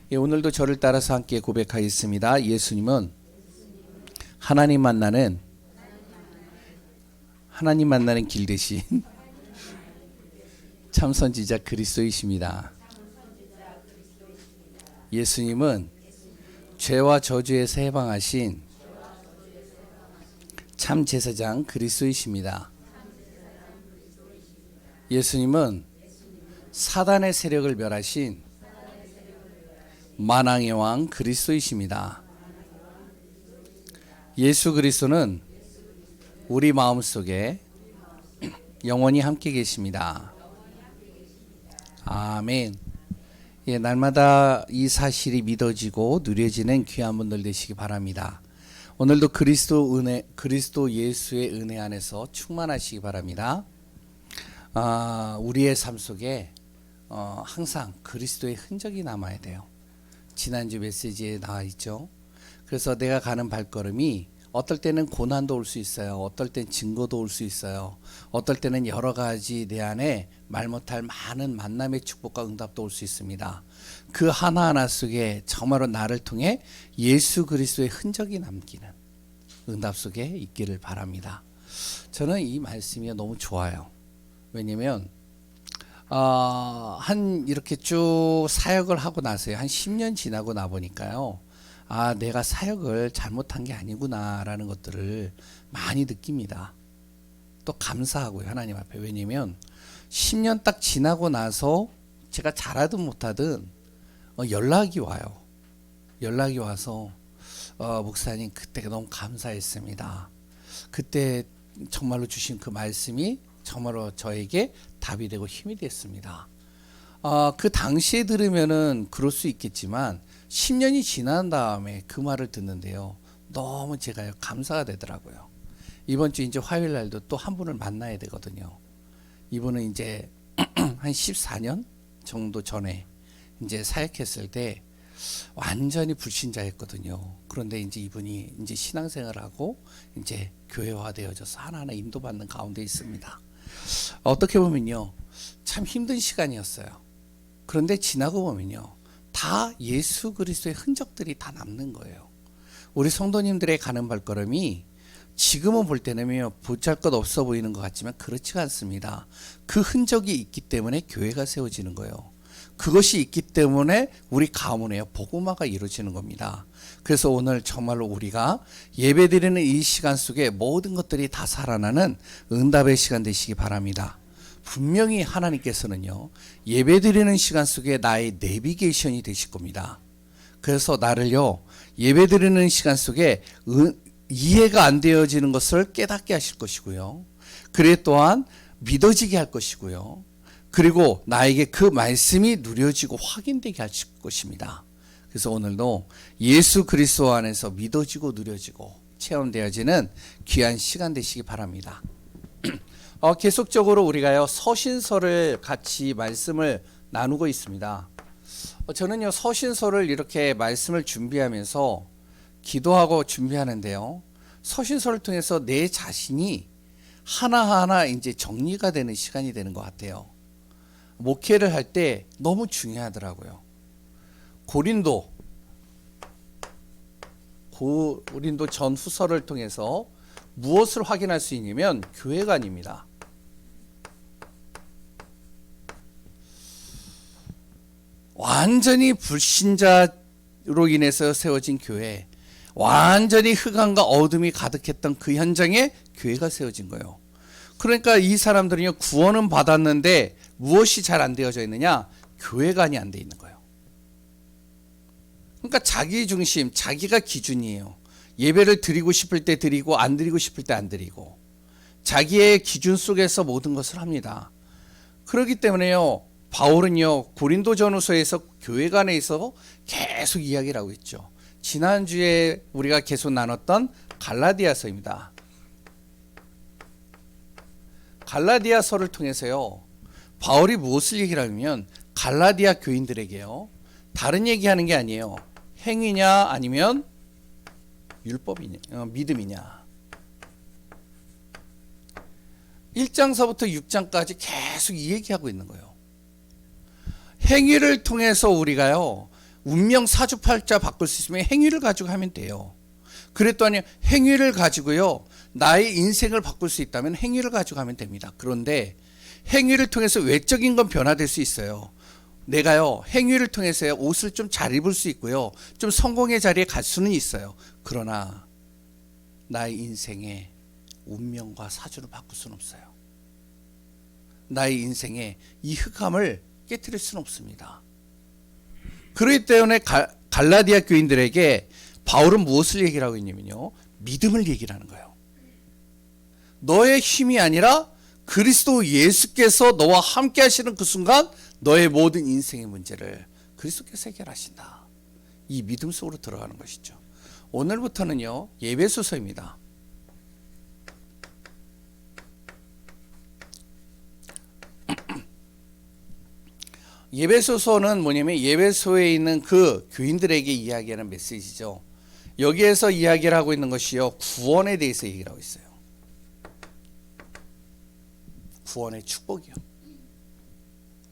예, 오늘도 저를 따라서 함께 고백하겠습니다. 예수님은 하나님 만나는 길 대신 참 선지자 그리스도이십니다. 예수님은 죄와 저주에서 해방하신 참 제사장 그리스도이십니다. 예수님은 사단의 세력을 멸하신 만왕의 왕 그리스도이십니다. 예수 그리스도는 우리 마음속에 영원히 함께 계십니다. 아멘. 예, 날마다 이 사실이 믿어지고 누려지는 귀한 분들 되시기 바랍니다. 오늘도 그리스도 예수의 은혜 안에서 충만하시기 바랍니다. 우리의 삶 속에 항상 그리스도의 흔적이 남아야 돼요. 지난주 메시지에 나와 있죠. 그래서 내가 가는 발걸음이 어떨 때는 고난도 올 수 있어요. 어떨 땐 증거도 올 수 있어요. 어떨 때는 여러 가지 내 안에 말 못할 많은 만남의 축복과 응답도 올 수 있습니다. 그 하나하나 속에 정말로 나를 통해 예수 그리스도의 흔적이 남기는 응답 속에 있기를 바랍니다. 저는 이 말씀이 너무 좋아요. 왜냐면 이렇게 쭉 사역을 하고 나서요. 한 10년 지나고 나 보니까요. 내가 사역을 잘못한 게 아니구나 라는 것들을 많이 느낍니다. 또 감사하고요. 하나님 앞에. 왜냐면 10년 딱 지나고 나서 제가 잘하든 못하든 연락이 와요. 연락이 와서 목사님 그때 너무 감사했습니다. 그때 정말로 주신 그 말씀이 정말로 저에게 답이 되고 힘이 됐습니다. 그 당시에 들으면은 그럴 수 있겠지만 10년이 지난 다음에 그 말을 듣는데요. 너무 제가 감사가 되더라고요. 이번 주 이제 화요일 날도 또 한 분을 만나야 되거든요. 이분은 이제 한 14년 정도 전에 이제 사역했을 때 완전히 불신자였거든요. 그런데 이제 이분이 이제 신앙생활을 하고 이제 교회화 되어져서 하나하나 인도받는 가운데 있습니다. 어떻게 보면요, 참 힘든 시간이었어요. 그런데 지나고 보면요, 다 예수 그리스도의 흔적들이 다 남는 거예요. 우리 성도님들의 가는 발걸음이 지금은 볼 때는 보잘것 없어 보이는 것 같지만 그렇지가 않습니다. 그 흔적이 있기 때문에 교회가 세워지는 거예요. 그것이 있기 때문에 우리 가문에 복음화가 이루어지는 겁니다. 그래서 오늘 정말로 우리가 예배드리는 이 시간 속에 모든 것들이 다 살아나는 응답의 시간 되시기 바랍니다. 분명히 하나님께서는요, 예배드리는 시간 속에 나의 내비게이션이 되실 겁니다. 그래서 나를요, 예배드리는 시간 속에 이해가 안 되어지는 것을 깨닫게 하실 것이고요. 그래 또한 믿어지게 할 것이고요. 그리고 나에게 그 말씀이 누려지고 확인되게 하실 것입니다. 그래서 오늘도 예수 그리스도 안에서 믿어지고 누려지고 체험되어지는 귀한 시간 되시기 바랍니다. 계속적으로 우리가요, 서신서를 같이 말씀을 나누고 있습니다. 저는요, 서신서를 이렇게 말씀을 준비하면서 기도하고 준비하는데요, 서신서를 통해서 내 자신이 하나하나 이제 정리가 되는 시간이 되는 것 같아요. 목회를 할 때 너무 중요하더라고요. 고린도 전후서를 통해서 무엇을 확인할 수 있냐면 교회가 아닙니다. 완전히 불신자로 인해서 세워진 교회, 완전히 흑암과 어둠이 가득했던 그 현장에 교회가 세워진 거예요. 그러니까 이 사람들은요, 구원은 받았는데 무엇이 잘 안 되어져 있느냐? 교회관이 안 돼 있는 거예요. 그러니까 자기 중심, 자기가 기준이에요. 예배를 드리고 싶을 때 드리고 안 드리고 싶을 때 안 드리고 자기의 기준 속에서 모든 것을 합니다. 그렇기 때문에요, 바울은요, 고린도전후서에서 교회관에서 계속 이야기를 하고 있죠. 지난주에 우리가 계속 나눴던 갈라디아서입니다. 갈라디아서를 통해서요, 바울이 무엇을 얘기를 하냐면 갈라디아 교인들에게요, 다른 얘기하는 게 아니에요. 행위냐 아니면 율법이냐, 믿음이냐. 1장서부터 6장까지 계속 이 얘기하고 있는 거예요. 행위를 통해서 우리가요, 운명 사주팔자 바꿀 수 있으면 행위를 가지고 하면 돼요. 그랬더니 행위를 가지고요. 나의 인생을 바꿀 수 있다면 행위를 가지고 하면 됩니다. 그런데 행위를 통해서 외적인 건 변화될 수 있어요. 내가요, 행위를 통해서 옷을 좀 잘 입을 수 있고요. 좀 성공의 자리에 갈 수는 있어요. 그러나 나의 인생의 운명과 사주를 바꿀 수는 없어요. 나의 인생에 이 흑암을 깨트릴 수는 없습니다. 그렇기 때문에 갈라디아 교인들에게 바울은 무엇을 얘기를 하고 있냐면요. 믿음을 얘기를 하는 거예요. 너의 힘이 아니라 그리스도 예수께서 너와 함께 하시는 그 순간 너의 모든 인생의 문제를 그리스도께서 해결하신다. 이 믿음 속으로 들어가는 것이죠. 오늘부터는요. 예배소서입니다. 예배소서는 뭐냐면 예배소에 있는 그 교인들에게 이야기하는 메시지죠. 여기에서 이야기를 하고 있는 것이요. 구원에 대해서 얘기를 하고 있어요. 구원의 축복이요.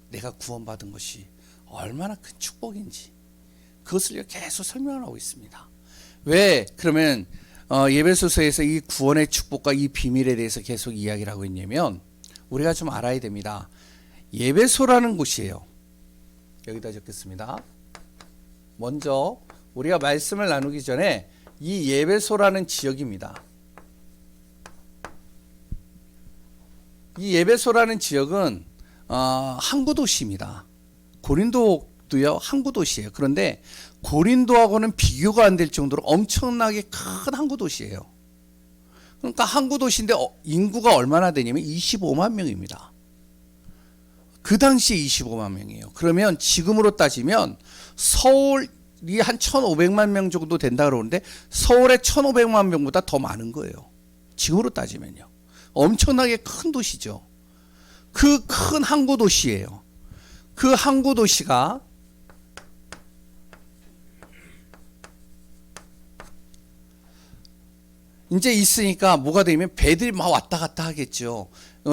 내가 구원받은 것이 얼마나 큰 축복인지 그것을 계속 설명을 하고 있습니다. 왜 그러면 예배소서에서 이 구원의 축복과 이 비밀에 대해서 계속 이야기를 하고 있냐면 우리가 좀 알아야 됩니다. 예배소라는 곳이에요. 여기다 적겠습니다. 먼저 우리가 말씀을 나누기 전에 이 예배소라는 지역입니다. 이 예배소라는 지역은 항구 도시입니다. 고린도도요 항구 도시예요. 그런데 고린도하고는 비교가 안 될 정도로 엄청나게 큰 항구 도시예요. 그러니까 항구 도시인데 인구가 얼마나 되냐면 25만 명입니다. 그 당시에 25만 명이에요. 그러면 지금으로 따지면 서울이 한 1,500만 명 정도 된다 그러는데 서울의 1,500만 명보다 더 많은 거예요. 지금으로 따지면요. 엄청나게 큰 도시죠. 그 큰 항구 도시예요. 그 항구 도시가 이제 있으니까 뭐가 되면 배들이 막 왔다 갔다 하겠죠.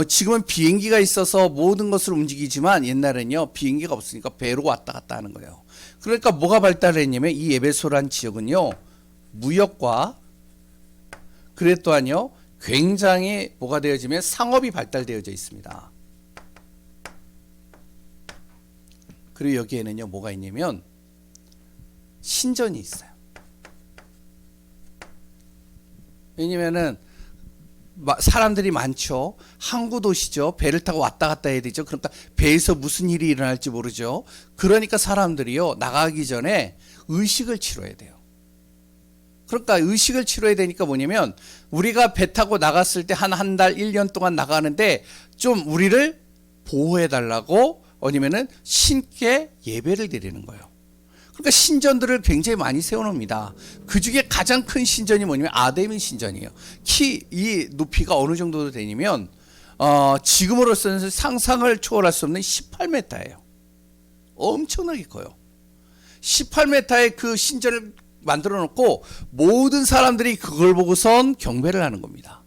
지금은 비행기가 있어서 모든 것을 움직이지만 옛날에는요 비행기가 없으니까 배로 왔다 갔다 하는 거예요. 그러니까 뭐가 발달했냐면 이 에베소란 지역은요 무역과 그래 또한요 굉장히 뭐가 되어지면 상업이 발달되어져 있습니다. 그리고 여기에는요 뭐가 있냐면 신전이 있어요. 왜냐면은 사람들이 많죠. 항구 도시죠. 배를 타고 왔다 갔다 해야 되죠. 그러니까 배에서 무슨 일이 일어날지 모르죠. 그러니까 사람들이요 나가기 전에 의식을 치러야 돼요. 그러니까 의식을 치러야 되니까 뭐냐면 우리가 배 타고 나갔을 때 한 달, 1년 동안 나가는데 좀 우리를 보호해 달라고 아니면은 신께 예배를 드리는 거예요. 그러니까 신전들을 굉장히 많이 세워놓습니다. 그 중에 가장 큰 신전이 뭐냐면 아데미 신전이에요. 이 높이가 어느 정도 되냐면 지금으로서는 상상을 초월할 수 없는 18m예요. 엄청나게 커요. 18m의 그 신전을 만들어 놓고 모든 사람들이 그걸 보고선 경배를 하는 겁니다.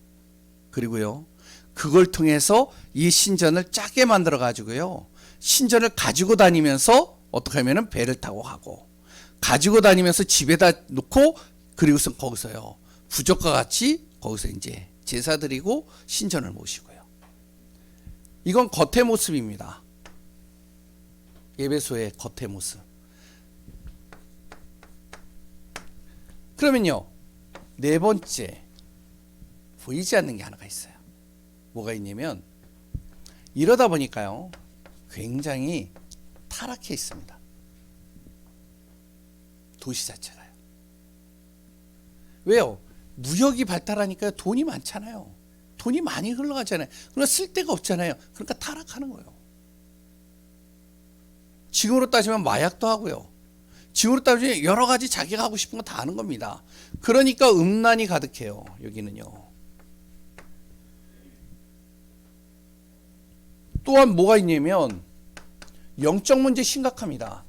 그리고요 그걸 통해서 이 신전을 작게 만들어 가지고요 신전을 가지고 다니면서 어떻게 하면은 배를 타고 가고 가지고 다니면서 집에다 놓고 그리고서 거기서요 부적과 같이 거기서 이제 제사 드리고 신전을 모시고요. 이건 겉의 모습입니다. 예배소의 겉의 모습. 그러면요 네 번째 보이지 않는 게 하나가 있어요. 뭐가 있냐면 이러다 보니까요 굉장히 타락해 있습니다. 도시 자체가요. 왜요? 무역이 발달하니까 돈이 많잖아요. 돈이 많이 흘러가잖아요. 그러나 쓸 데가 없잖아요. 그러니까 타락하는 거예요. 지금으로 따지면 마약도 하고요. 지금으로 따지면 여러 가지 자기가 하고 싶은 거 다 하는 겁니다. 그러니까 음란이 가득해요. 여기는요. 또한 뭐가 있냐면 영적 문제 심각합니다.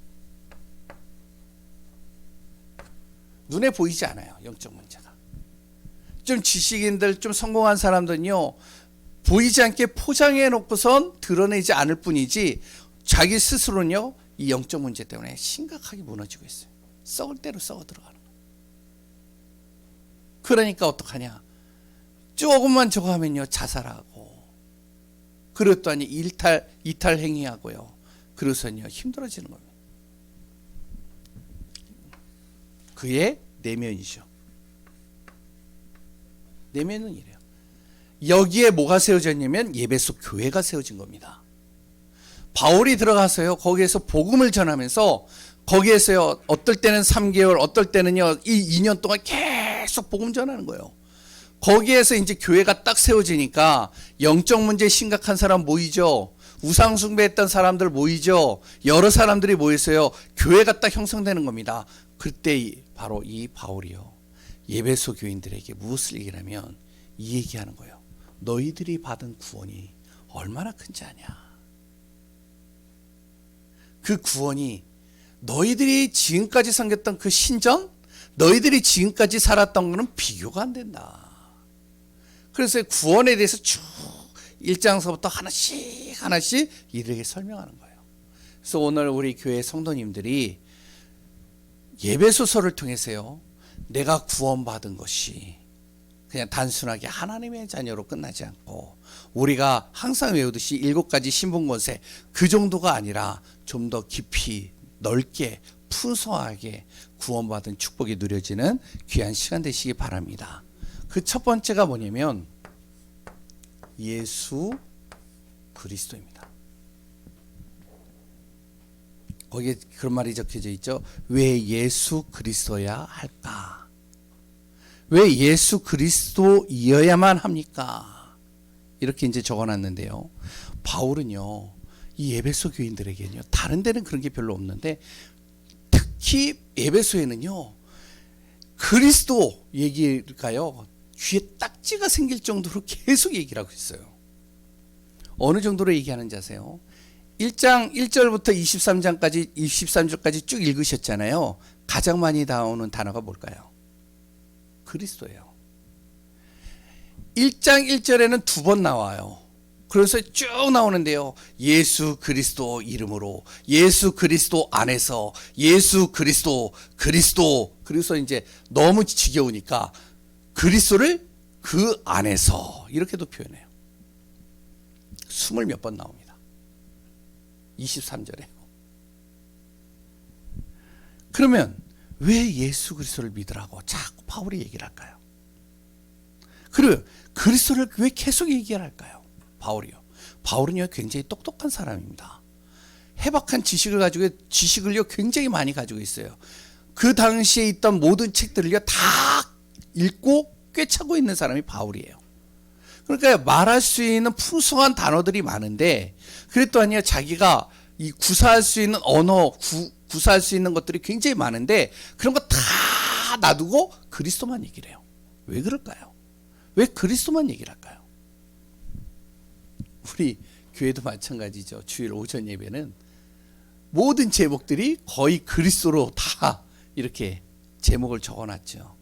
눈에 보이지 않아요. 영적 문제가. 좀 지식인들, 좀 성공한 사람들은요. 보이지 않게 포장해 놓고선 드러내지 않을 뿐이지 자기 스스로는요. 이 영적 문제 때문에 심각하게 무너지고 있어요. 썩을 대로 썩어 들어가는 거예요. 그러니까 어떡하냐? 조금만 저거 하면요 자살하고, 그리고 또 아니 이탈 행위하고요. 그래서는요 힘들어지는 겁니다. 그의 내면이죠. 내면은 이래요. 여기에 뭐가 세워졌냐면 예배소 교회가 세워진 겁니다. 바울이 들어가서요 거기에서 복음을 전하면서, 거기에서요 어떨 때는 3개월, 어떨 때는요 이 2년 동안 계속 복음 전하는 거예요. 거기에서 이제 교회가 딱 세워지니까 영적 문제 심각한 사람 모이죠. 우상 숭배했던 사람들 모이죠. 여러 사람들이 모여서요 교회가 딱 형성되는 겁니다. 그때 바로 이 바울이요 예배소 교인들에게 무엇을 얘기하냐면 이 얘기하는 거예요. 너희들이 받은 구원이 얼마나 큰지 아냐. 그 구원이 너희들이 지금까지 섬겼던 그 신전, 너희들이 지금까지 살았던 거는 비교가 안 된다. 그래서 구원에 대해서 쭉 1장서부터 하나씩 이렇게 설명하는 거예요. 그래서 오늘 우리 교회 성도님들이 예배소서를 통해서요 내가 구원받은 것이 그냥 단순하게 하나님의 자녀로 끝나지 않고, 우리가 항상 외우듯이 7가지 신분권세 그 정도가 아니라 좀 더 깊이 넓게 풍성하게 구원받은 축복이 누려지는 귀한 시간 되시기 바랍니다. 그 첫 번째가 뭐냐면 예수 그리스도입니다. 거기에 그런 말이 적혀져 있죠. 왜 예수 그리스도야 할까? 왜 예수 그리스도이어야만 합니까? 이렇게 이제 적어놨는데요. 바울은요 이 에베소 교인들에게는요 다른 데는 그런 게 별로 없는데, 특히 에베소에는요 그리스도 얘기가요 귀에 딱지가 생길 정도로 계속 얘기를 하고 있어요. 어느 정도로 얘기하는지 아세요? 1장 1절부터 23절까지 쭉 읽으셨잖아요. 가장 많이 나오는 단어가 뭘까요? 그리스도예요. 1장 1절에는 2번 나와요. 그래서 쭉 나오는데요. 예수 그리스도 이름으로, 예수 그리스도 안에서, 예수 그리스도, 그래서 이제 너무 지겨우니까 그리스도를 그 안에서 이렇게도 표현해요. 20 몇 번 나옵니다. 23절에. 그러면 왜 예수 그리스도를 믿으라고 자꾸 바울이 얘기를 할까요? 그리고 그리스도를 왜 계속 얘기를 할까요? 바울이요. 바울은요 굉장히 똑똑한 사람입니다. 해박한 지식을요 굉장히 많이 가지고 있어요. 그 당시에 있던 모든 책들을요 다 읽고 꿰차고 있는 사람이 바울이에요. 그러니까 말할 수 있는 풍성한 단어들이 많은데, 그랬도 아니야 자기가 이 구사할 수 있는 언어, 구사할 수 있는 것들이 굉장히 많은데 그런 거 다 놔두고 그리스도만 얘기를 해요. 왜 그럴까요? 왜 그리스도만 얘기를 할까요? 우리 교회도 마찬가지죠. 주일 오전 예배는 모든 제목들이 거의 그리스도로 다 이렇게 제목을 적어놨죠.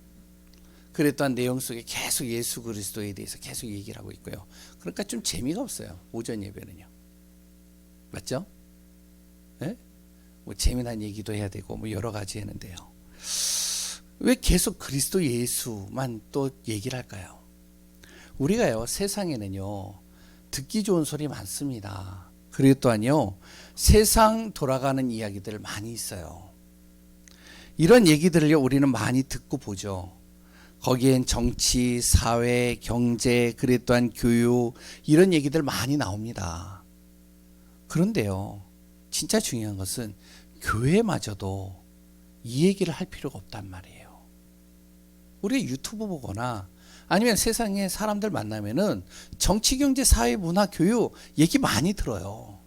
그랬던 내용 속에 계속 예수 그리스도에 대해서 계속 얘기를 하고 있고요. 그러니까 좀 재미가 없어요. 오전 예배는요. 맞죠? 네? 뭐 재미난 얘기도 해야 되고 뭐 여러 가지 했는데요. 왜 계속 그리스도 예수만 또 얘기를 할까요? 우리가요 세상에는요 듣기 좋은 소리 많습니다. 그리고 또한요 세상 돌아가는 이야기들 많이 있어요. 이런 얘기들을요 우리는 많이 듣고 보죠. 거기엔 정치, 사회, 경제, 그리고 또한 교육 이런 얘기들 많이 나옵니다. 그런데요 진짜 중요한 것은 교회마저도 이 얘기를 할 필요가 없단 말이에요. 우리가 유튜브 보거나 아니면 세상에 사람들 만나면은 정치, 경제, 사회, 문화, 교육 얘기 많이 들어요.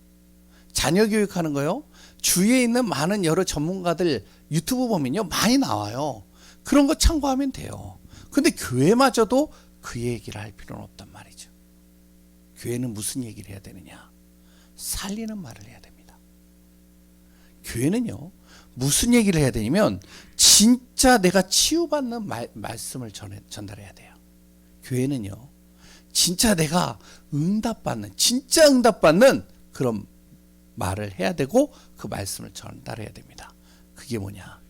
자녀 교육하는 거요. 주위에 있는 많은 여러 전문가들 유튜브 보면요 많이 나와요. 그런 거 참고하면 돼요. 근데 교회마저도 그 얘기를 할 필요는 없단 말이죠. 교회는 무슨 얘기를 해야 되느냐? 살리는 말을 해야 됩니다. 교회는요 무슨 얘기를 해야 되냐면 진짜 내가 치유받는 말씀을 전달해야 돼요. 교회는요 진짜 내가 진짜 응답받는 그런 말을 해야 되고 그 말씀을 전달해야 됩니다. 그게 뭐냐?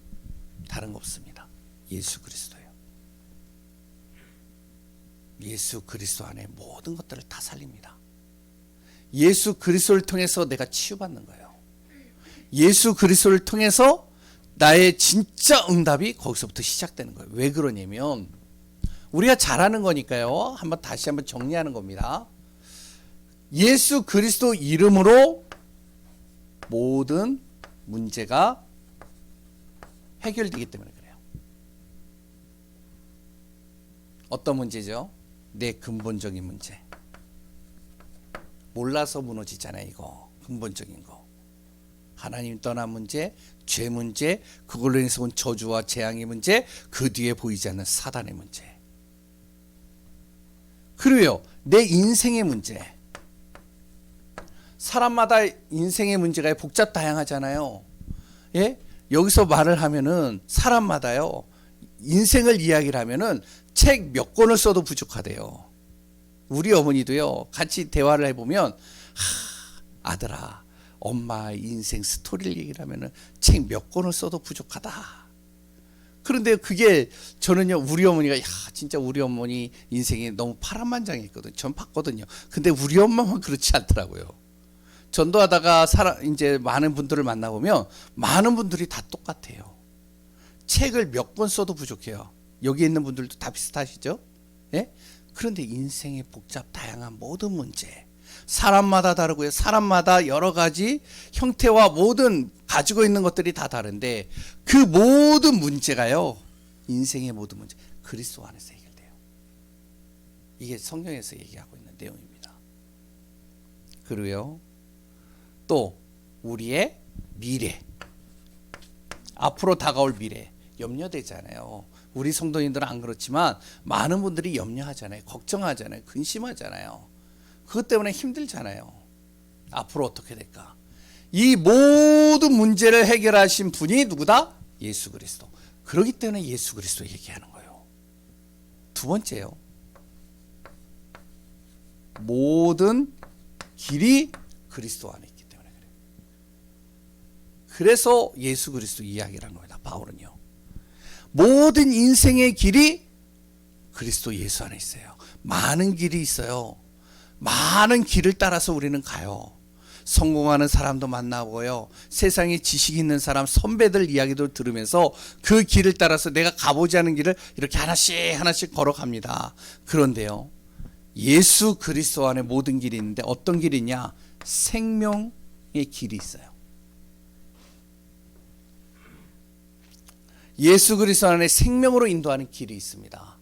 다른 거 없습니다. 예수 그리스도예요. 예수 그리스도 안에 모든 것들을 다 살립니다. 예수 그리스도를 통해서 내가 치유받는 거예요. 예수 그리스도를 통해서 나의 진짜 응답이 거기서부터 시작되는 거예요. 왜 그러냐면 우리가 잘하는 거니까요. 다시 한번 정리하는 겁니다. 예수 그리스도 이름으로 모든 문제가 해결되기 때문에 그래요. 어떤 문제죠? 내 근본적인 문제. 몰라서 무너지잖아요. 이거 근본적인 거. 하나님 떠난 문제, 죄 문제, 그걸로 인해서 온 저주와 재앙의 문제, 그 뒤에 보이지 않는 사단의 문제. 그리고요, 내 인생의 문제. 사람마다 인생의 문제가 복잡 다양하잖아요. 예? 여기서 말을 하면은 사람마다요, 인생을 이야기를 하면은 책 몇 권을 써도 부족하대요. 우리 어머니도요, 같이 대화를 해보면, 아들아, 엄마의 인생 스토리를 얘기를 하면은 책 몇 권을 써도 부족하다. 그런데 그게 저는요, 우리 어머니가, 진짜 우리 어머니 인생이 너무 파란만장했거든요. 전 봤거든요. 근데 우리 엄마만 그렇지 않더라고요. 전도하다가 이제 많은 분들을 만나보면 많은 분들이 다 똑같아요. 책을 몇 권 써도 부족해요. 여기 있는 분들도 다 비슷하시죠? 예? 그런데 인생의 복잡 다양한 모든 문제, 사람마다 다르고요. 사람마다 여러 가지 형태와 모든 가지고 있는 것들이 다 다른데 그 모든 문제가요, 인생의 모든 문제 그리스도 안에서 해결돼요. 이게 성경에서 얘기하고 있는 내용입니다. 그리고요, 또 우리의 미래, 앞으로 다가올 미래 염려되잖아요. 우리 성도님들은 안 그렇지만 많은 분들이 염려하잖아요. 걱정하잖아요. 근심하잖아요. 그것 때문에 힘들잖아요. 앞으로 어떻게 될까? 이 모든 문제를 해결하신 분이 누구다? 예수 그리스도. 그렇기 때문에 예수 그리스도 얘기하는 거예요. 두 번째요, 모든 길이 그리스도 안에 있기 때문에 그래요. 그래서 예수 그리스도 이야기를 하는 겁니다. 바울은요, 모든 인생의 길이 그리스도 예수 안에 있어요. 많은 길이 있어요. 많은 길을 따라서 우리는 가요. 성공하는 사람도 만나고요, 세상에 지식 있는 사람, 선배들 이야기도 들으면서 그 길을 따라서 내가 가보지 않은 길을 이렇게 하나씩 걸어갑니다. 그런데요, 예수 그리스도 안에 모든 길이 있는데 어떤 길이냐? 생명의 길이 있어요. 예수 그리스도 안에 생명으로 인도하는 길이 있습니다.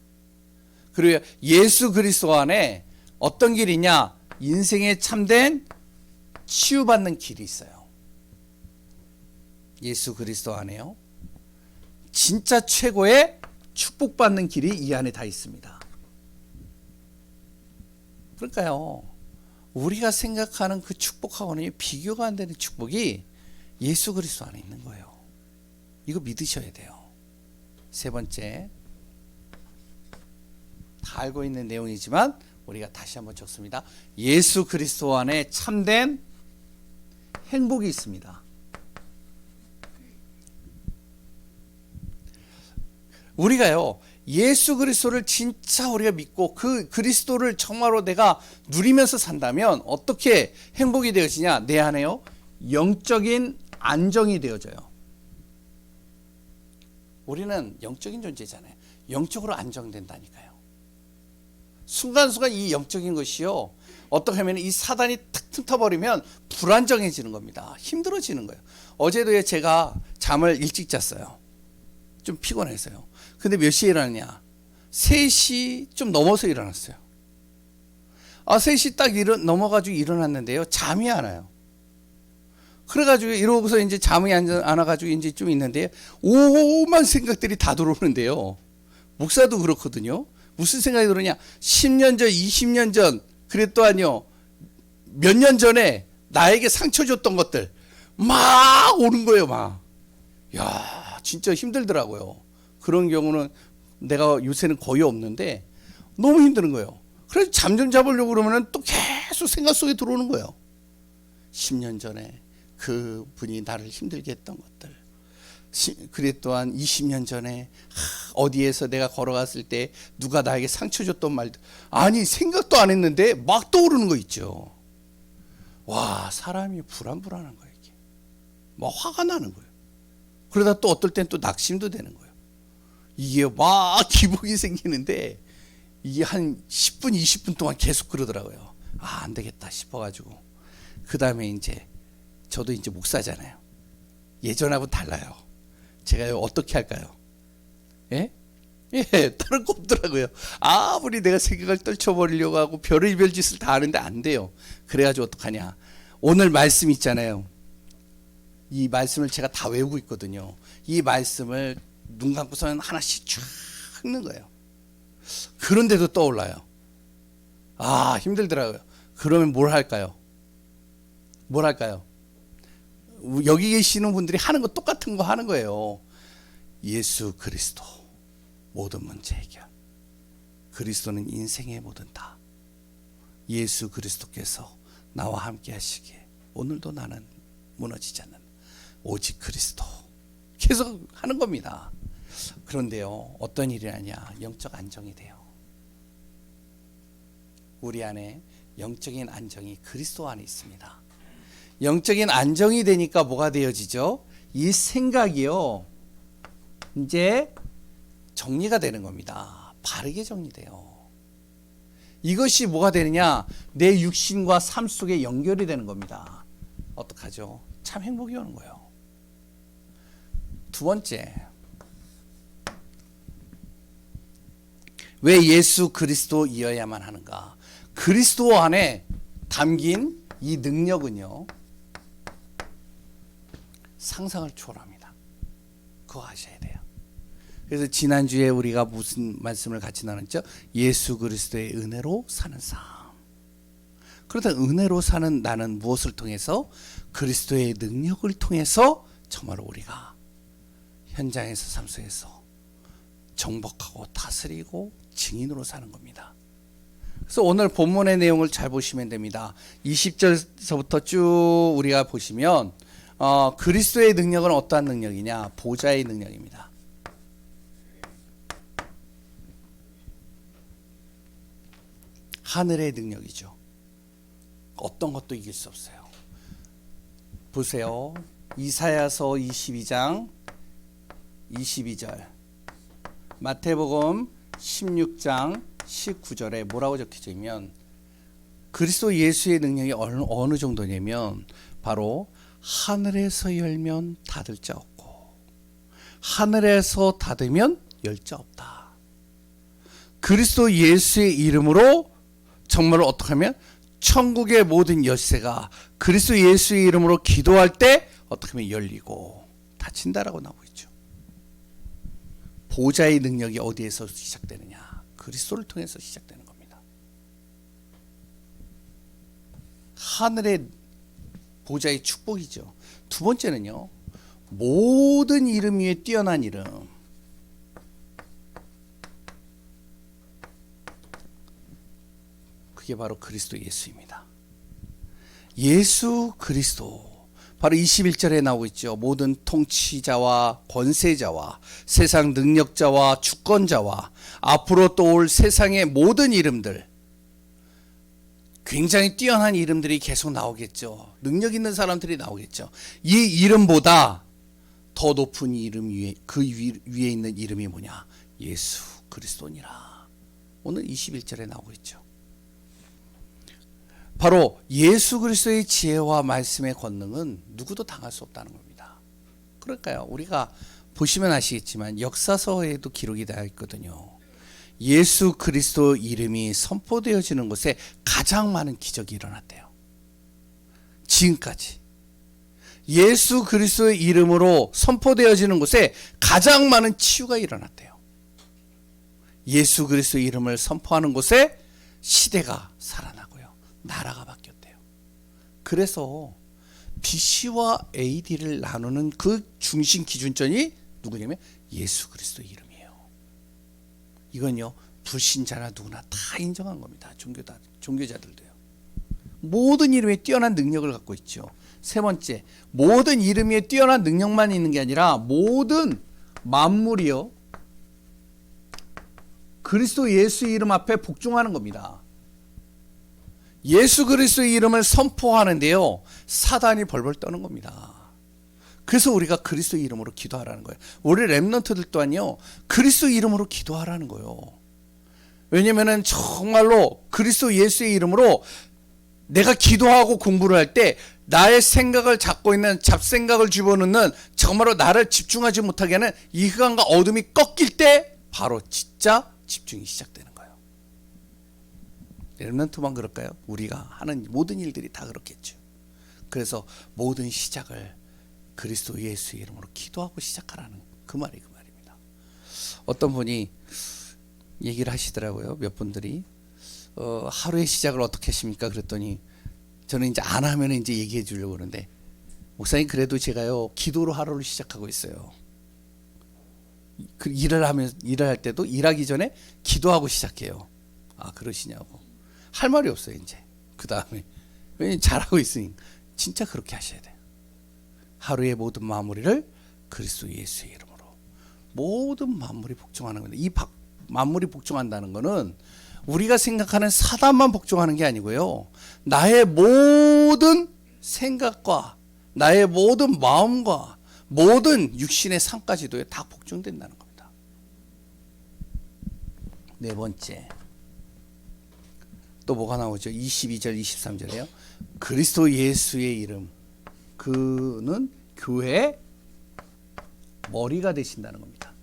그리고 예수 그리스도 안에 어떤 길이냐? 인생에 참된 치유받는 길이 있어요. 예수 그리스도 안에요, 진짜 최고의 축복받는 길이 이 안에 다 있습니다. 그러니까요, 우리가 생각하는 그 축복하고는 비교가 안 되는 축복이 예수 그리스도 안에 있는 거예요. 이거 믿으셔야 돼요. 세 번째, 다 알고 있는 내용이지만 우리가 다시 한번 적습니다. 예수 그리스도 안에 참된 행복이 있습니다. 우리가요, 예수 그리스도를 진짜 우리가 믿고 그 그리스도를 정말로 내가 누리면서 산다면 어떻게 행복이 되어지냐? 내 안에요, 영적인 안정이 되어져요. 우리는 영적인 존재잖아요. 영적으로 안정된다니까요. 순간순간 이 영적인 것이요, 어떻게 하면 이 사단이 탁 틈타버리면 불안정해지는 겁니다. 힘들어지는 거예요. 어제도 제가 잠을 일찍 잤어요. 좀 피곤해서요. 근데 몇 시에 일어났냐? 3시 좀 넘어서 일어났어요. 3시 딱 넘어가지고 일어났는데요, 잠이 안 와요. 그래가지고 이러고서 이제 잠이 안 와가지고 이제 좀 있는데 오만 생각들이 다 들어오는데요. 목사도 그렇거든요. 무슨 생각이 들으냐? 10년 전, 20년 전, 그랬더니요, 몇 년 전에 나에게 상처 줬던 것들 막 오는 거예요. 막. 야, 진짜 힘들더라고요. 그런 경우는 내가 요새는 거의 없는데 너무 힘드는 거예요. 그래서 잠 좀 잡으려고 그러면 또 계속 생각 속에 들어오는 거예요. 10년 전에 그 분이 나를 힘들게 했던 것들. 그래 또한 20년 전에 어디에서 내가 걸어갔을 때 누가 나에게 상처 줬던 말들, 아니 생각도 안 했는데 막 떠오르는 거 있죠. 와, 사람이 불안불안한 거예요. 이게 막 화가 나는 거예요. 그러다 또 어떨 땐 또 낙심도 되는 거예요. 이게 막 기복이 생기는데 이게 한 10분 20분 동안 계속 그러더라고요. 아, 안 되겠다 싶어가지고 그 다음에 이제 저도 이제 목사잖아요. 예전하고 달라요. 제가 어떻게 할까요? 예? 예, 다른 거 없더라고요. 아무리 내가 생각을 떨쳐버리려고 하고 별의별 짓을 다 하는데 안 돼요. 그래가지고 어떡하냐. 오늘 말씀 있잖아요. 이 말씀을 제가 다 외우고 있거든요. 이 말씀을 눈 감고서는 하나씩 쫙 읽는 거예요. 그런데도 떠올라요. 아, 힘들더라고요. 그러면 뭘 할까요? 뭘 할까요? 여기 계시는 분들이 하는 거 똑같은 거 하는 거예요. 예수 그리스도 모든 문제 해결. 그리스도는 인생의 모든 다. 예수 그리스도께서 나와 함께 하시기에 오늘도 나는 무너지지 않는 오직 그리스도. 계속 하는 겁니다. 그런데요, 어떤 일이 하냐? 영적 안정이 돼요. 우리 안에 영적인 안정이 그리스도 안에 있습니다. 영적인 안정이 되니까 뭐가 되어지죠? 이 생각이요, 이제 정리가 되는 겁니다. 바르게 정리돼요. 이것이 뭐가 되느냐? 내 육신과 삶 속에 연결이 되는 겁니다. 어떡하죠? 참 행복이 오는 거예요. 두 번째, 왜 예수 그리스도이어야만 하는가? 그리스도 안에 담긴 이 능력은요, 상상을 초월합니다. 그거 아셔야 돼요. 그래서 지난주에 우리가 무슨 말씀을 같이 나눴죠? 예수 그리스도의 은혜로 사는 삶. 그러다 은혜로 사는 나는 무엇을 통해서? 그리스도의 능력을 통해서 정말 우리가 현장에서 삶 속에서 정복하고 다스리고 증인으로 사는 겁니다. 그래서 오늘 본문의 내용을 잘 보시면 됩니다. 20절서부터 쭉 우리가 보시면 그리스도의 능력은 어떠한 능력이냐? 보좌의 능력입니다. 하늘의 능력이죠. 어떤 것도 이길 수 없어요. 보세요. 이사야서 22장 22절, 마태복음 16장 19절에 뭐라고 적혀져 있면, 그리스도 예수의 능력이 어느 정도냐면 바로 하늘에서 열면 닫을 자 없고 하늘에서 닫으면 열 자 없다. 그리스도 예수의 이름으로 정말 어떻게 하면 천국의 모든 열쇠가 그리스도 예수의 이름으로 기도할 때 어떻게 하면 열리고 닫힌다라고 나오고 있죠. 보좌의 능력이 어디에서 시작되느냐? 그리스도를 통해서 시작되는 겁니다. 하늘의 보좌의 축복이죠. 두 번째는요, 모든 이름 위에 뛰어난 이름. 그게 바로 그리스도 예수입니다. 예수 그리스도. 바로 21절에 나오고 있죠. 모든 통치자와 권세자와 세상 능력자와 주권자와 앞으로 또 올 세상의 모든 이름들, 굉장히 뛰어난 이름들이 계속 나오겠죠. 능력 있는 사람들이 나오겠죠. 이 이름보다 더 높은 이름 위에, 그 위에 있는 이름이 뭐냐? 예수 그리스도니라. 오늘 21절에 나오고 있죠. 바로 예수 그리스도의 지혜와 말씀의 권능은 누구도 당할 수 없다는 겁니다. 그러니까요, 우리가 보시면 아시겠지만 역사서에도 기록이 되어 있거든요. 예수 그리스도 이름이 선포되어지는 곳에 가장 많은 기적이 일어났대요. 지금까지 예수 그리스도의 이름으로 선포되어지는 곳에 가장 많은 치유가 일어났대요. 예수 그리스도 이름을 선포하는 곳에 시대가 살아나고요, 나라가 바뀌었대요. 그래서 BC와 AD를 나누는 그 중심 기준점이 누구냐면 예수 그리스도 이름이에요. 이건요, 불신자나 누구나 다 인정한 겁니다. 종교자들도요. 모든 이름에 뛰어난 능력을 갖고 있죠. 세 번째, 모든 이름 위에 뛰어난 능력만 있는 게 아니라 모든 만물이요 그리스도 예수의 이름 앞에 복종하는 겁니다. 예수 그리스도의 이름을 선포하는데요 사단이 벌벌 떠는 겁니다. 그래서 우리가 그리스도 이름으로 기도하라는 거예요. 우리 랩런트들 또한요 그리스도 이름으로 기도하라는 거예요. 왜냐면은 정말로 그리스도 예수의 이름으로 내가 기도하고 공부를 할 때 나의 생각을 잡고 있는 잡생각을 집어넣는 정말로 나를 집중하지 못하게 하는 이 흑암과 어둠이 꺾일 때 바로 진짜 집중이 시작되는 거예요. 랩런트만 그럴까요? 우리가 하는 모든 일들이 다 그렇겠죠. 그래서 모든 시작을 그리스도 예수의 이름으로 기도하고 시작하라는 그 말입니다. 어떤 분이 얘기를 하시더라고요. 몇 분들이 하루의 시작을 어떻게 하십니까? 그랬더니 저는 이제 안 하면 이제 얘기해 주려고 그러는데 목사님 그래도 제가요 기도로 하루를 시작하고 있어요. 그 일을 할 때도 일하기 전에 기도하고 시작해요. 아 그러시냐고 할 말이 없어요 이제 그 다음에 왜냐면 잘하고 있으니 진짜 그렇게 하셔야 돼요. 하루의 모든 마무리를 그리스도 예수의 이름으로 모든 만물이 복종하는 건데 이 만물이 복종한다는 거는 우리가 생각하는 사단만 복종하는 게 아니고요 나의 모든 생각과 나의 모든 마음과 모든 육신의 삶까지도 다 복종된다는 겁니다. 네 번째 또 뭐가 나오죠? 22절 23절에요 그리스도 예수의 이름 그는 교회의 머리가 되신다는 겁니다.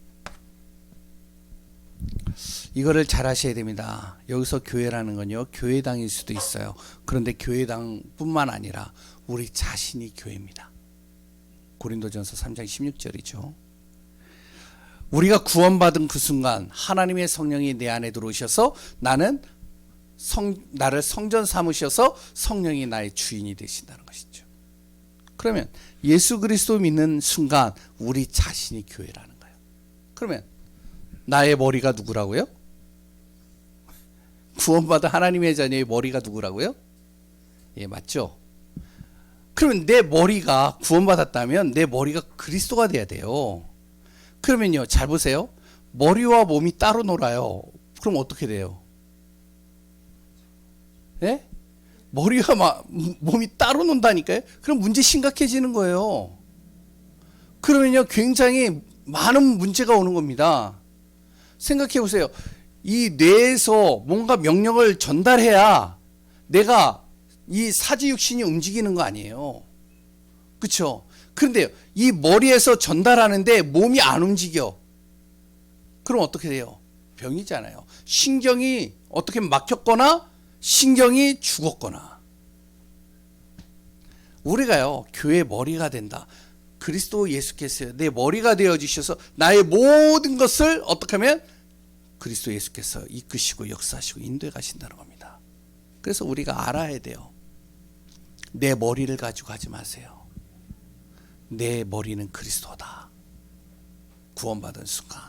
이거를 잘 하셔야 됩니다. 여기서 교회라는 건요 교회당일 수도 있어요. 그런데 교회당뿐만 아니라 우리 자신이 교회입니다. 고린도전서 3장 16절이죠. 우리가 구원받은 그 순간 하나님의 성령이 내 안에 들어오셔서 나를 성전 삼으셔서 성령이 나의 주인이 되신다는 것이죠. 그러면 예수 그리스도 믿는 순간 우리 자신이 교회라는 거예요. 그러면 나의 머리가 누구라고요? 구원받은 하나님의 자녀의 머리가 누구라고요? 예, 맞죠? 그러면 내 머리가 구원받았다면 내 머리가 그리스도가 돼야 돼요. 그러면요, 잘 보세요. 머리와 몸이 따로 놀아요. 그럼 어떻게 돼요? 예? 머리와 몸이 따로 논다니까요? 그럼 문제 심각해지는 거예요. 그러면요, 굉장히 많은 문제가 오는 겁니다. 생각해 보세요. 이 뇌에서 뭔가 명령을 전달해야 내가 이 사지육신이 움직이는 거 아니에요. 그렇죠? 그런데 이 머리에서 전달하는데 몸이 안 움직여. 그럼 어떻게 돼요? 병이잖아요. 신경이 어떻게 막혔거나 신경이 죽었거나. 우리가요, 교회 머리가 된다. 그리스도 예수께서 내 머리가 되어주셔서 나의 모든 것을 어떻게 하면 그리스도 예수께서 이끄시고 역사하시고 인도해 가신다는 겁니다. 그래서 우리가 알아야 돼요. 내 머리를 가지고 하지 마세요. 내 머리는 그리스도다. 구원받은 순간.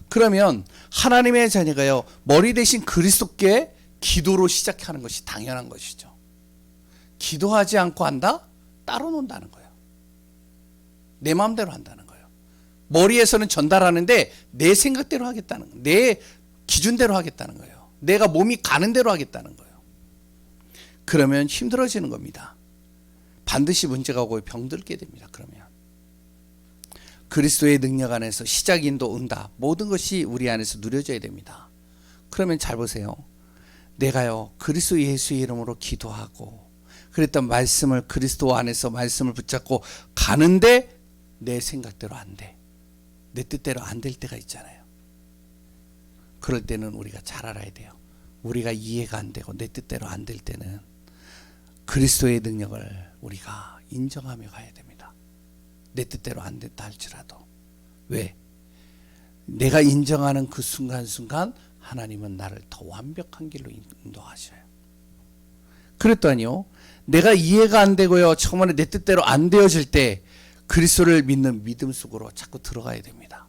그러면 하나님의 자녀가요, 머리 대신 그리스도께 기도로 시작하는 것이 당연한 것이죠. 기도하지 않고 한다? 따로 논다는 거예요. 내 마음대로 한다는 거예요. 머리에서는 전달하는데 내 생각대로 하겠다는 거예요. 내 기준대로 하겠다는 거예요. 내가 몸이 가는 대로 하겠다는 거예요. 그러면 힘들어지는 겁니다. 반드시 문제가 오고 병들게 됩니다. 그러면 그리스도의 능력 안에서 시작, 인도, 응답 모든 것이 우리 안에서 누려져야 됩니다. 그러면 잘 보세요. 내가요 그리스도 예수의 이름으로 기도하고 그랬던 말씀을 그리스도 안에서 말씀을 붙잡고 가는데 내 생각대로 안 돼. 내 뜻대로 안 될 때가 있잖아요. 그럴 때는 우리가 잘 알아야 돼요. 우리가 이해가 안 되고 내 뜻대로 안 될 때는 그리스도의 능력을 우리가 인정하며 가야 됩니다. 내 뜻대로 안 됐다 할지라도. 왜? 내가 인정하는 그 순간순간 하나님은 나를 더 완벽한 길로 인도하셔요. 그랬더니요, 내가 이해가 안 되고요, 처음에 내 뜻대로 안 되어질 때 그리스도를 믿는 믿음 속으로 자꾸 들어가야 됩니다.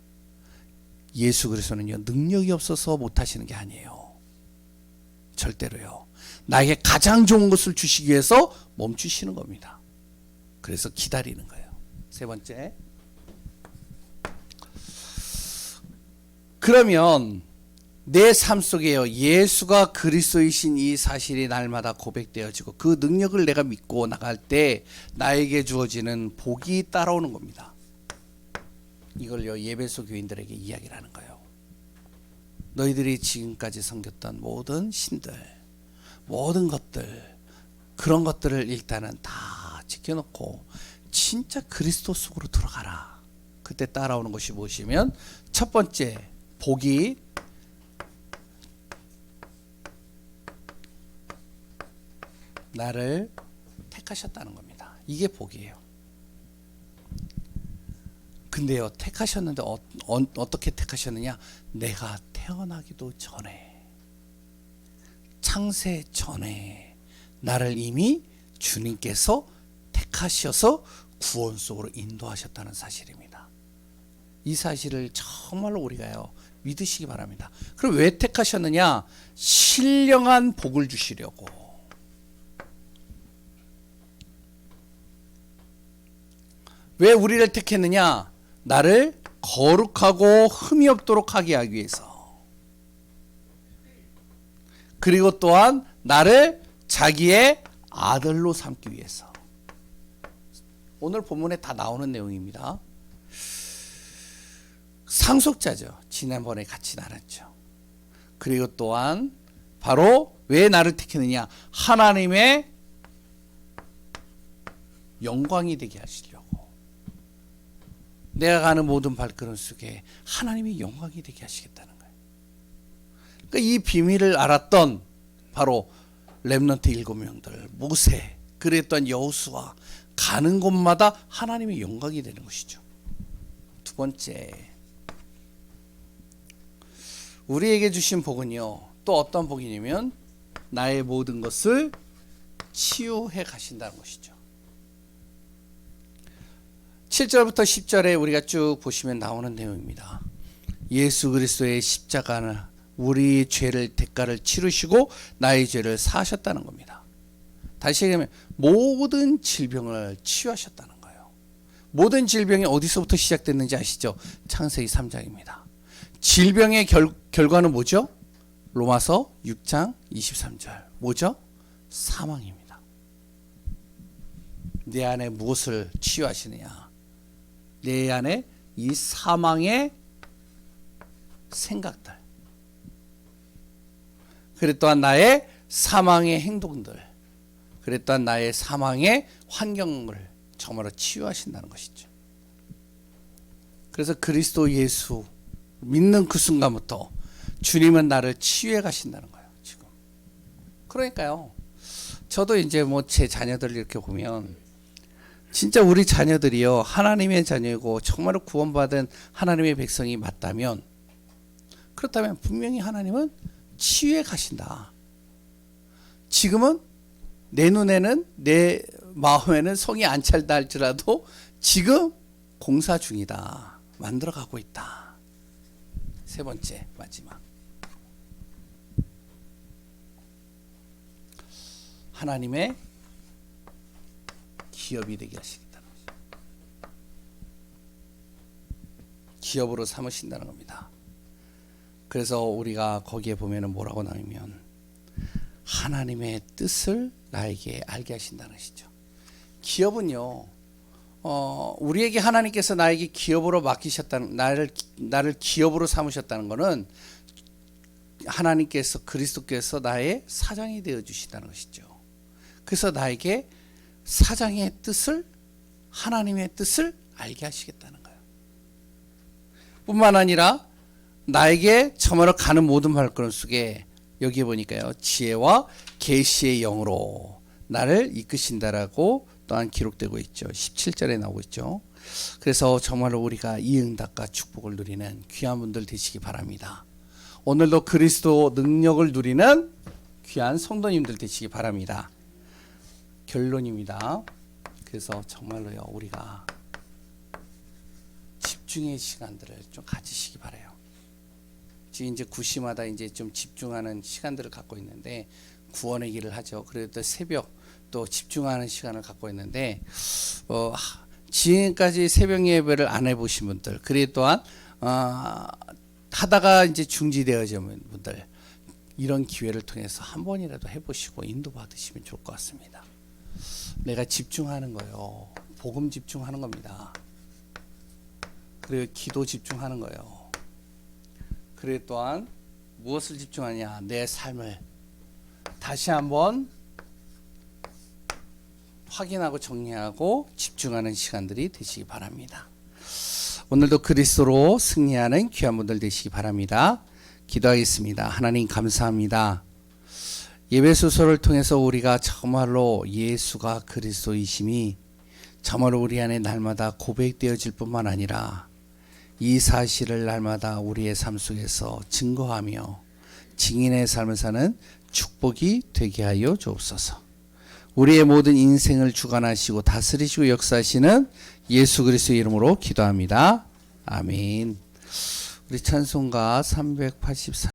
예수 그리스도는요, 능력이 없어서 못하시는 게 아니에요. 절대로요. 나에게 가장 좋은 것을 주시기 위해서 멈추시는 겁니다. 그래서 기다리는 거예요. 세 번째. 그러면 내 삶 속에요, 예수가 그리스도이신 이 사실이 날마다 고백되어지고 그 능력을 내가 믿고 나갈 때 나에게 주어지는 복이 따라오는 겁니다. 이걸요, 예배소 교인들에게 이야기를 하는 거예요. 너희들이 지금까지 섬겼던 모든 신들, 모든 것들, 그런 것들을 일단은 다 지켜놓고 진짜 그리스도 속으로 들어가라. 그때 따라오는 것이 무엇이면, 첫 번째 복이 나를 택하셨다는 겁니다. 이게 복이에요. 근데요, 택하셨는데 어떻게 택하셨느냐? 내가 태어나기도 전에, 창세 전에 나를 이미 주님께서 택하셔서 구원 속으로 인도하셨다는 사실입니다. 이 사실을 정말로 우리가요, 믿으시기 바랍니다. 그럼 왜 택하셨느냐? 신령한 복을 주시려고. 왜 우리를 택했느냐? 나를 거룩하고 흠이 없도록 하게 하기 위해서. 그리고 또한 나를 자기의 아들로 삼기 위해서. 오늘 본문에 다 나오는 내용입니다. 상속자죠. 지난번에 같이 나눴죠. 그리고 또한 바로 왜 나를 택했느냐? 하나님의 영광이 되게 하시려고. 내가 가는 모든 발걸음 속에 하나님의 영광이 되게 하시겠다는 거예요. 그러니까 이 비밀을 알았던 바로 렘넌트 7명들, 모세, 그랬던 여호수아, 가는 곳마다 하나님의 영광이 되는 것이죠. 두 번째, 우리에게 주신 복은요, 또 어떤 복이냐면 나의 모든 것을 치유해 가신다는 것이죠. 7절부터 10절에 우리가 쭉 보시면 나오는 내용입니다. 예수 그리스도의 십자가는 우리 죄를 대가를 치르시고 나의 죄를 사하셨다는 겁니다. 다시 얘기하면 모든 질병을 치유하셨다는 거예요. 모든 질병이 어디서부터 시작됐는지 아시죠? 창세기 3장입니다. 질병의 결과는 뭐죠? 로마서 6장 23절. 뭐죠? 사망입니다. 내 안에 무엇을 치유하시느냐? 내 안에 이 사망의 생각들, 그리고 또한 나의 사망의 행동들, 그리고 또한 나의 사망의 환경을 정말로 치유하신다는 것이죠. 그래서 그리스도 예수 믿는 그 순간부터 주님은 나를 치유해 가신다는 거예요. 지금. 그러니까요, 저도 이제 뭐 제 자녀들 이렇게 보면 진짜 우리 자녀들이요, 하나님의 자녀이고 정말로 구원받은 하나님의 백성이 맞다면, 그렇다면 분명히 하나님은 치유해 가신다. 지금은 내 눈에는, 내 마음에는 성이 안 찰다 할지라도 지금 공사 중이다. 만들어가고 있다. 세 번째, 마지막. 하나님의 기업이 되게 하시겠다는 거죠. 기업으로 삼으신다는 겁니다. 그래서 우리가 거기에 보면은 뭐라고 나오면 하나님의 뜻을 나에게 알게 하신다는 것이죠. 기업은요, 우리에게 하나님께서 나에게 기업으로 맡기셨다는, 나를 기업으로 삼으셨다는 것은 하나님께서, 그리스도께서 나의 사장이 되어 주신다는 것이죠. 그래서 나에게 사장의 뜻을, 하나님의 뜻을 알게 하시겠다는 거예요. 뿐만 아니라 나에게 정말로 가는 모든 발걸음 속에 여기에 보니까요, 지혜와 계시의 영으로 나를 이끄신다라고 또한 기록되고 있죠. 17절에 나오고 있죠. 그래서 정말로 우리가 이 응답과 축복을 누리는 귀한 분들 되시기 바랍니다. 오늘도 그리스도 능력을 누리는 귀한 성도님들 되시기 바랍니다. 결론입니다. 그래서 정말로요, 우리가 집중의 시간들을 좀 가지시기 바라요. 지금 이제 구시마다 이제 좀 집중하는 시간들을 갖고 있는데 구원의 길을 하죠. 그래도 또 새벽, 또 집중하는 시간을 갖고 있는데 지금까지 새벽 예배를 안 해보신 분들, 그리고 또한 하다가 이제 중지되어진 분들, 이런 기회를 통해서 한 번이라도 해보시고 인도받으시면 좋을 것 같습니다. 내가 집중하는 거요. 복음 집중하는 겁니다. 그리고 기도 집중하는 거예요. 그리고 또한 무엇을 집중하냐? 내 삶을 다시 한번 확인하고 정리하고 집중하는 시간들이 되시기 바랍니다. 오늘도 그리스도로 승리하는 귀한 분들 되시기 바랍니다. 기도하겠습니다. 하나님 감사합니다. 예배소서를 통해서 우리가 정말로 예수가 그리스도이심이 정말로 우리 안에 날마다 고백되어질 뿐만 아니라 이 사실을 날마다 우리의 삶 속에서 증거하며 증인의 삶을 사는 축복이 되게 하여 주옵소서. 우리의 모든 인생을 주관하시고 다스리시고 역사하시는 예수 그리스도의 이름으로 기도합니다. 아멘. 우리 찬송가 384